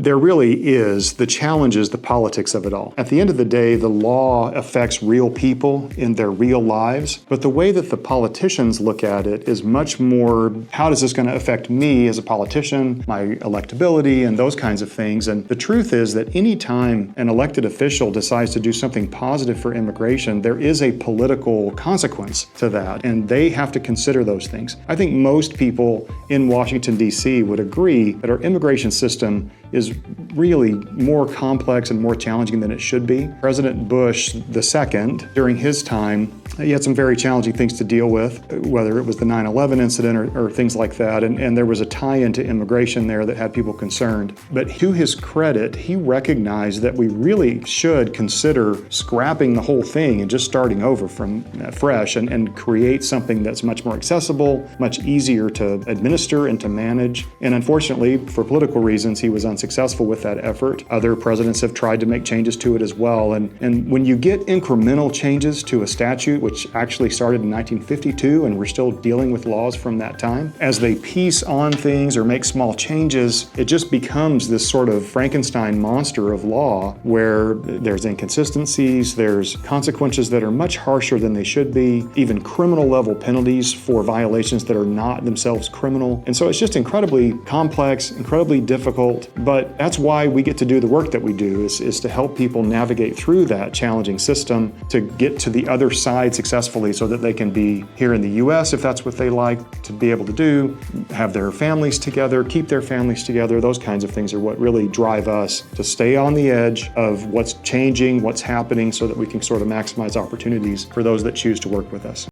there really is. The challenge is the politics of it all. At the end of the day, the law affects real people in their real lives, but the way that the politicians look at it is much more, how is this going to affect me as a politician, my electability, and those kinds of things. And the truth is that any time an elected official decides to do something positive for immigration, there is a political consequence to that, and they have to consider those things. I think most people in Washington, D.C. would agree that our immigration system is really more complex and more challenging than it should be. President Bush II, during his time, he had some very challenging things to deal with, whether it was the 9/11 incident or things like that, and there was a tie-in to immigration there that had people concerned. But to his credit, he recognized that we really should consider scrapping the whole thing and just starting over from fresh and create something that's much more accessible, much easier to administer and to manage. And unfortunately, for political reasons, he was unsuccessful with that effort. Other presidents have tried to make changes to it as well. And when you get incremental changes to a statute, which actually started in 1952, and we're still dealing with laws from that time, as they piece on things or make small changes, it just becomes this sort of Frankenstein monster of law where there's inconsistencies, there's consequences that are much harsher than they should be, even criminal level penalties for violations that are not themselves criminal. And so it's just incredibly complex, incredibly difficult, but that's why we get to do the work that we do, is to help people navigate through that challenging system to get to the other side successfully so that they can be here in the U.S. if that's what they like to be able to do, have their families together, keep their families together. Those kinds of things are what really drive us to stay on the edge of what's changing, what's happening, so that we can sort of maximize opportunities for those that choose to work with us.